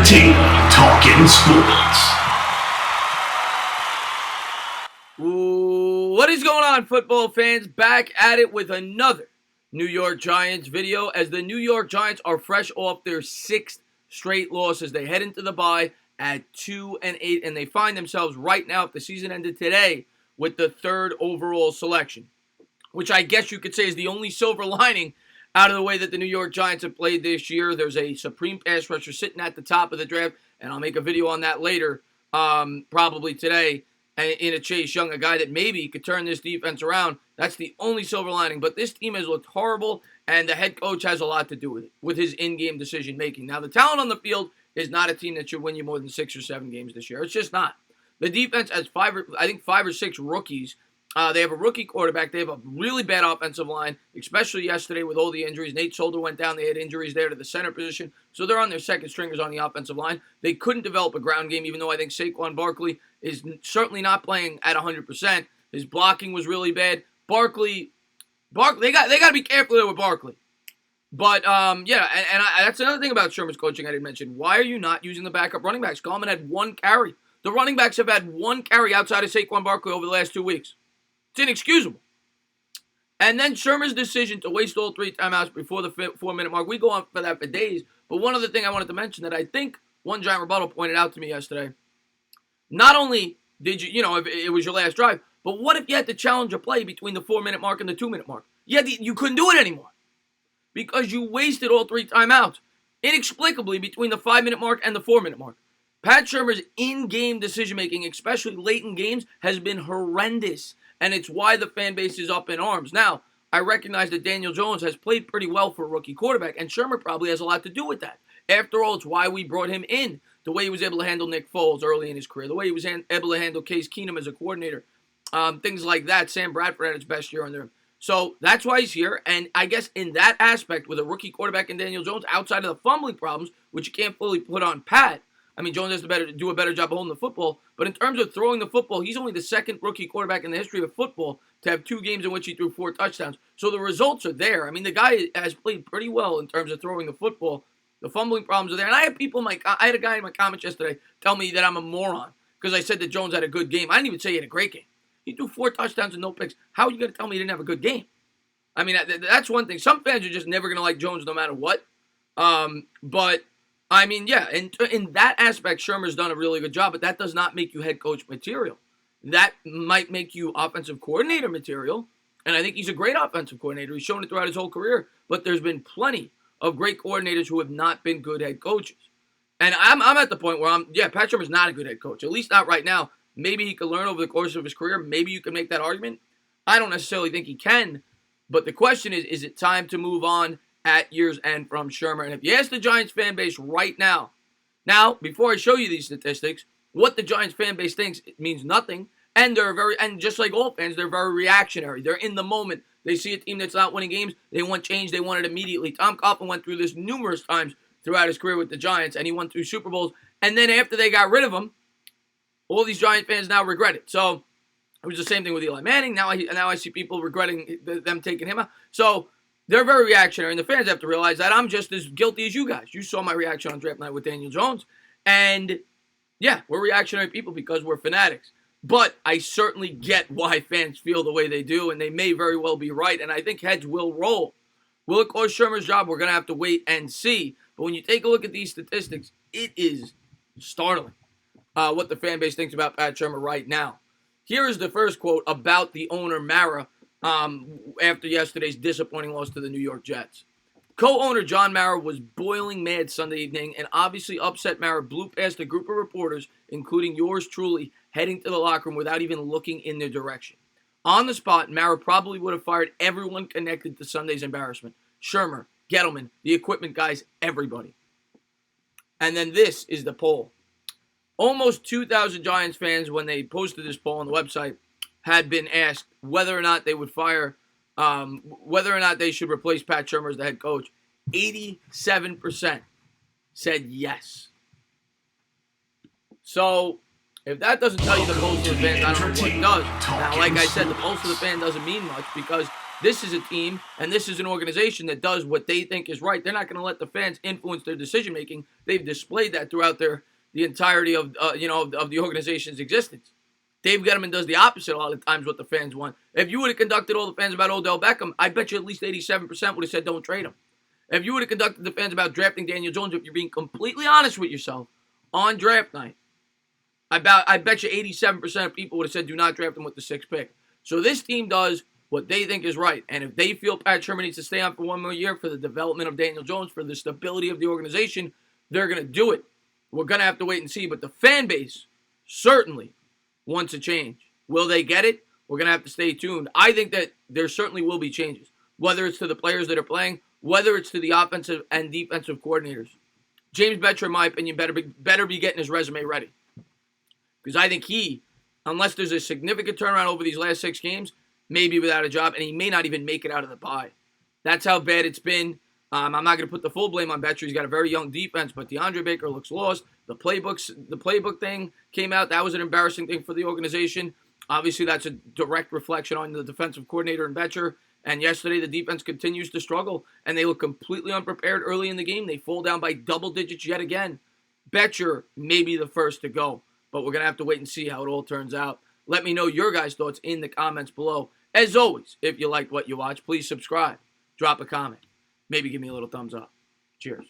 team talking sports. What is going on, football fans? Back at it with another New York Giants video as the New York Giants are fresh off their 6th straight loss as they head into the bye at 2-8, and they find themselves right now, if the season ended today, with the 3rd overall selection, which I guess you could say is the only silver lining out of the way that the New York Giants have played this year. There's a supreme pass rusher sitting at the top of the draft, and I'll make a video on that later, probably today, in a Chase Young, a guy that maybe could turn this defense around. That's the only silver lining. But this team has looked horrible, and the head coach has a lot to do with it, with his in-game decision-making. Now, the talent on the field is not a team that should win you more than 6 or 7 games this year. It's just not. The defense has 5 or 6 rookies. They have a rookie quarterback. They have a really bad offensive line, especially yesterday with all the injuries. Nate Solder went down. They had injuries there to the center position. So they're on their second stringers on the offensive line. They couldn't develop a ground game, even though I think Saquon Barkley is certainly not playing at 100%. His blocking was really bad. Barkley, they got to be careful there with Barkley. But, that's another thing about Shurmur's coaching I didn't mention. Why are you not using the backup running backs? Gallman had 1 carry. The running backs have had 1 carry outside of Saquon Barkley over the last 2 weeks. It's inexcusable. And then Shurmur's decision to waste all 3 timeouts before the 4-minute mark. We go on for that for days. But one other thing I wanted to mention that I think one Giant Rebuttal pointed out to me yesterday. Not only did if it was your last drive, but what if you had to challenge a play between the 4-minute mark and the 2-minute mark? You couldn't do it anymore because you wasted all 3 timeouts inexplicably between the 5-minute mark and the 4-minute mark. Pat Shurmur's in-game decision-making, especially late in games, has been horrendous, and it's why the fan base is up in arms. Now, I recognize that Daniel Jones has played pretty well for a rookie quarterback, and Shurmur probably has a lot to do with that. After all, it's why we brought him in. The way he was able to handle Nick Foles early in his career, the way he was able to handle Case Keenum as a coordinator, things like that. Sam Bradford had his best year under him. So that's why he's here, and I guess in that aspect, with a rookie quarterback in Daniel Jones, outside of the fumbling problems, which you can't fully put on Pat, I mean, Jones has to do a better job of holding the football. But in terms of throwing the football, he's only the 2nd rookie quarterback in the history of football to have 2 games in which he threw 4 touchdowns. So the results are there. I mean, the guy has played pretty well in terms of throwing the football. The fumbling problems are there. And I had a guy in my comments yesterday tell me that I'm a moron because I said that Jones had a good game. I didn't even say he had a great game. He threw 4 touchdowns and no picks. How are you going to tell me he didn't have a good game? I mean, that's one thing. Some fans are just never going to like Jones no matter what. But I mean, yeah, in that aspect, Shurmur's done a really good job, but that does not make you head coach material. That might make you offensive coordinator material, and I think he's a great offensive coordinator. He's shown it throughout his whole career, but there's been plenty of great coordinators who have not been good head coaches. And I'm at the point where Pat Shurmur's not a good head coach, at least not right now. Maybe he could learn over the course of his career. Maybe you can make that argument. I don't necessarily think he can, but the question is it time to move on at year's end from Shurmur? And if you ask the Giants fan base right now, before I show you these statistics, what the Giants fan base thinks, it means nothing. And and just like all fans, they're very reactionary. They're in the moment. They see a team that's not winning games. They want change. They want it immediately. Tom Coughlin went through this numerous times throughout his career with the Giants, and he won 2 Super Bowls. And then after they got rid of him, all these Giant fans now regret it. So it was the same thing with Eli Manning. Now I see people regretting them taking him out. So they're very reactionary, and the fans have to realize that I'm just as guilty as you guys. You saw my reaction on draft night with Daniel Jones. And, yeah, we're reactionary people because we're fanatics. But I certainly get why fans feel the way they do, and they may very well be right, and I think heads will roll. Will it cost Shurmur's job? We're going to have to wait and see. But when you take a look at these statistics, it is startling what the fan base thinks about Pat Shurmur right now. Here is the first quote about the owner, Mara, after yesterday's disappointing loss to the New York Jets. Co-owner John Mara was boiling mad Sunday evening, and obviously upset Mara blew past a group of reporters, including yours truly, heading to the locker room without even looking in their direction. On the spot, Mara probably would have fired everyone connected to Sunday's embarrassment. Shurmur, Gettleman, the equipment guys, everybody. And then this is the poll. Almost 2,000 Giants fans, when they posted this poll on the website, had been asked whether or not they would whether or not they should replace Pat Shurmur as the head coach. 87% said yes. So, if that doesn't tell you the pulse of the fans, I don't know what does. Now, like I said, the pulse of the fan doesn't mean much because This is a team and this is an organization that does what they think is right. They're not going to let the fans influence their decision making. They've displayed that throughout the entirety of of the organization's existence. Dave Gettleman does the opposite a lot of times what the fans want. If you would have conducted all the fans about Odell Beckham, I bet you at least 87% would have said don't trade him. If you would have conducted the fans about drafting Daniel Jones, if you're being completely honest with yourself on draft night, I bet you 87% of people would have said do not draft him with the 6th pick. So this team does what they think is right. And if they feel Pat Shurmur needs to stay on for one more year for the development of Daniel Jones, for the stability of the organization, they're going to do it. We're going to have to wait and see. But the fan base certainly wants a change. Will they get it? We're going to have to stay tuned. I think that there certainly will be changes, whether it's to the players that are playing, whether it's to the offensive and defensive coordinators. James Bettcher, in my opinion, better be getting his resume ready. Because I think he, unless there's a significant turnaround over these last 6 games, may be without a job, and he may not even make it out of the bye. That's how bad it's been. I'm not going to put the full blame on Bettcher. He's got a very young defense, but DeAndre Baker looks lost. The playbook thing came out. That was an embarrassing thing for the organization. Obviously, that's a direct reflection on the defensive coordinator and Bettcher. And yesterday, the defense continues to struggle, and they look completely unprepared early in the game. They fall down by double digits yet again. Bettcher may be the first to go, but we're going to have to wait and see how it all turns out. Let me know your guys' thoughts in the comments below. As always, if you liked what you watched, please subscribe, drop a comment, maybe give me a little thumbs up. Cheers.